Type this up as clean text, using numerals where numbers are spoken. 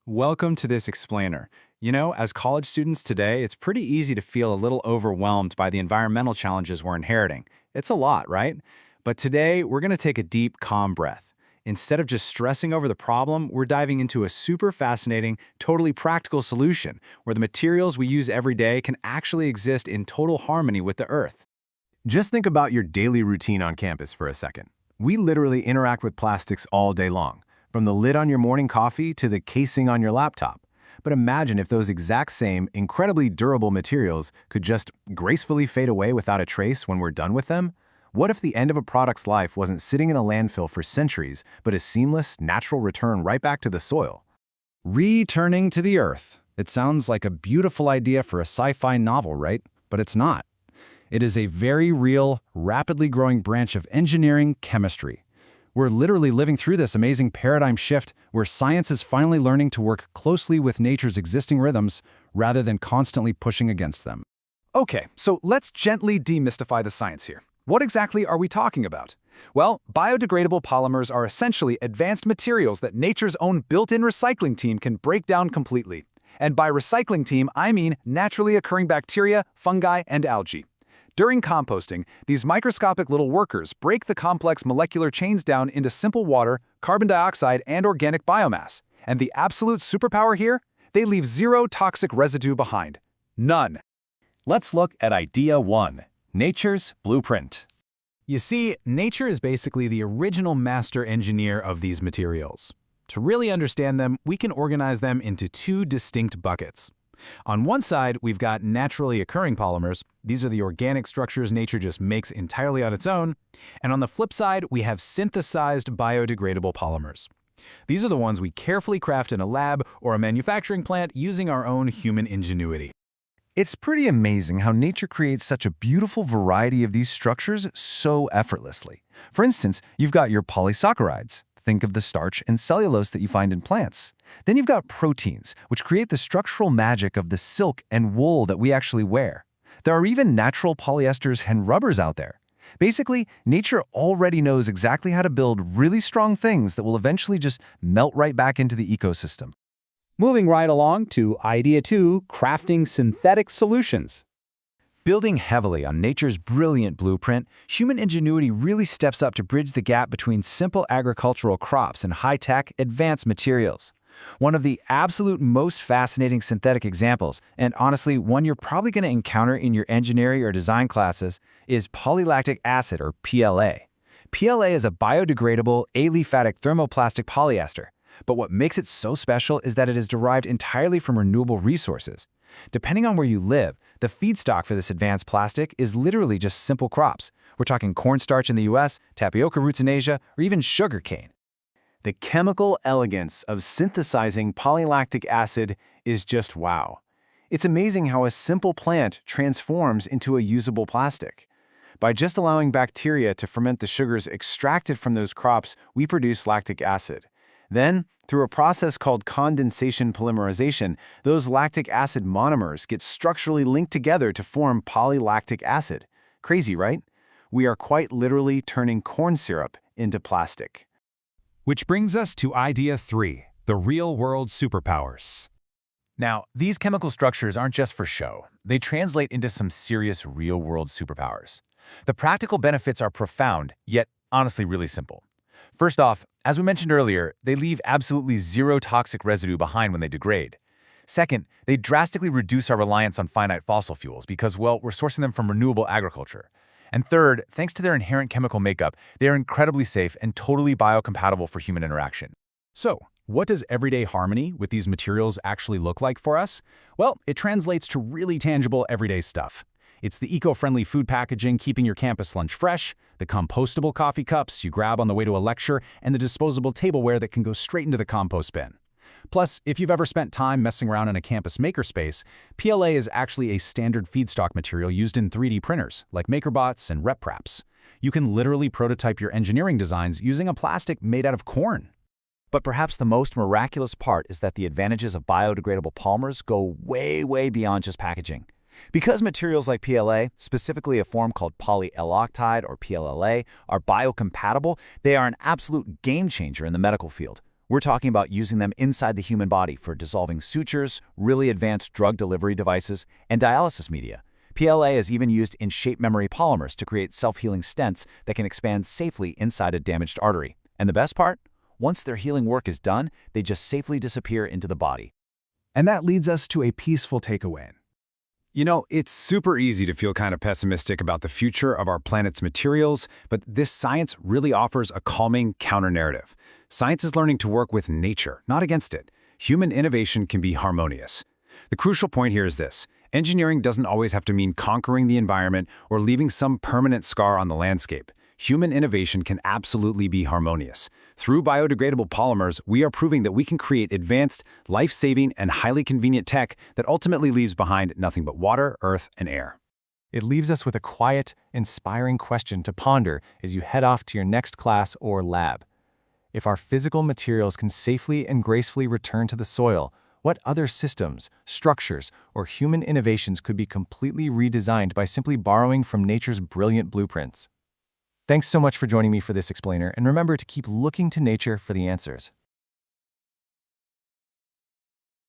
Welcome to this explainer. As college students today, it's pretty easy to feel a little overwhelmed by the environmental challenges we're inheriting. It's a lot, right? But today, we're going to take a deep, calm breath. Instead of just stressing over the problem, we're diving into a super fascinating, totally practical solution where the materials we use every day can actually exist in total harmony with the Earth. Just think about your daily routine on campus for a second. We literally interact with plastics all day long, from the lid on your morning coffee to the casing on your laptop. But imagine if those exact same, incredibly durable materials could just gracefully fade away without a trace when we're done with them? What if the end of a product's life wasn't sitting in a landfill for centuries, but a seamless, natural return right back to the soil? Returning to the Earth. It sounds like a beautiful idea for a sci-fi novel, right? But it's not. It is a very real, rapidly growing branch of engineering chemistry. We're literally living through this amazing paradigm shift where science is finally learning to work closely with nature's existing rhythms rather than constantly pushing against them. Okay, so let's gently demystify the science here. What exactly are we talking about? Well, biodegradable polymers are essentially advanced materials that nature's own built-in recycling team can break down completely. And by recycling team, I mean naturally occurring bacteria, fungi, and algae. During composting, these microscopic little workers break the complex molecular chains down into simple water, carbon dioxide, and organic biomass. And the absolute superpower here? They leave zero toxic residue behind. None. Let's look at Idea 1, nature's blueprint. You see, nature is basically the original master engineer of these materials. To really understand them, we can organize them into two distinct buckets. On one side, we've got naturally occurring polymers. These are the organic structures nature just makes entirely on its own. And on the flip side, we have synthesized biodegradable polymers. These are the ones we carefully craft in a lab or a manufacturing plant using our own human ingenuity. It's pretty amazing how nature creates such a beautiful variety of these structures so effortlessly. For instance, you've got your polysaccharides. Think of the starch and cellulose that you find in plants. Then you've got proteins, which create the structural magic of the silk and wool that we actually wear. There are even natural polyesters and rubbers out there. Basically, nature already knows exactly how to build really strong things that will eventually just melt right back into the ecosystem. Moving right along to Idea 2, crafting synthetic solutions. Building heavily on nature's brilliant blueprint, human ingenuity really steps up to bridge the gap between simple agricultural crops and high-tech, advanced materials. One of the absolute most fascinating synthetic examples, and honestly one you're probably going to encounter in your engineering or design classes, is polylactic acid, or PLA. PLA is a biodegradable, aliphatic thermoplastic polyester. But what makes it so special is that it is derived entirely from renewable resources. Depending on where you live, the feedstock for this advanced plastic is literally just simple crops. We're talking cornstarch in the US, tapioca roots in Asia, or even sugarcane. The chemical elegance of synthesizing polylactic acid is just wow. It's amazing how a simple plant transforms into a usable plastic. By just allowing bacteria to ferment the sugars extracted from those crops, we produce lactic acid. Then, through a process called condensation polymerization, those lactic acid monomers get structurally linked together to form polylactic acid. Crazy, right? We are quite literally turning corn syrup into plastic. Which brings us to Idea 3, the real-world superpowers. Now, these chemical structures aren't just for show. They translate into some serious real-world superpowers. The practical benefits are profound, yet honestly really simple. First off, as we mentioned earlier, they leave absolutely zero toxic residue behind when they degrade. Second, they drastically reduce our reliance on finite fossil fuels because, well, we're sourcing them from renewable agriculture. And third, thanks to their inherent chemical makeup, they are incredibly safe and totally biocompatible for human interaction. So, what does everyday harmony with these materials actually look like for us? Well, it translates to really tangible everyday stuff. It's the eco-friendly food packaging keeping your campus lunch fresh, the compostable coffee cups you grab on the way to a lecture, and the disposable tableware that can go straight into the compost bin. Plus, if you've ever spent time messing around in a campus makerspace, PLA is actually a standard feedstock material used in 3D printers, like MakerBots and RepRaps. You can literally prototype your engineering designs using a plastic made out of corn. But perhaps the most miraculous part is that the advantages of biodegradable polymers go way, way beyond just packaging. Because materials like PLA, specifically a form called polyl-octide or PLLA, are biocompatible, they are an absolute game changer in the medical field. We're talking about using them inside the human body for dissolving sutures, really advanced drug delivery devices, and dialysis media. PLA is even used in shape memory polymers to create self-healing stents that can expand safely inside a damaged artery. And the best part? Once their healing work is done, they just safely disappear into the body. And that leads us to a peaceful takeaway. You know, it's super easy to feel kind of pessimistic about the future of our planet's materials, but this science really offers a calming counter-narrative. Science is learning to work with nature, not against it. Human innovation can be harmonious. The crucial point here is this: engineering doesn't always have to mean conquering the environment or leaving some permanent scar on the landscape. Human innovation can absolutely be harmonious. Through biodegradable polymers, we are proving that we can create advanced, life-saving, and highly convenient tech that ultimately leaves behind nothing but water, earth, and air. It leaves us with a quiet, inspiring question to ponder as you head off to your next class or lab. If our physical materials can safely and gracefully return to the soil, what other systems, structures, or human innovations could be completely redesigned by simply borrowing from nature's brilliant blueprints? Thanks so much for joining me for this explainer, and remember to keep looking to nature for the answers.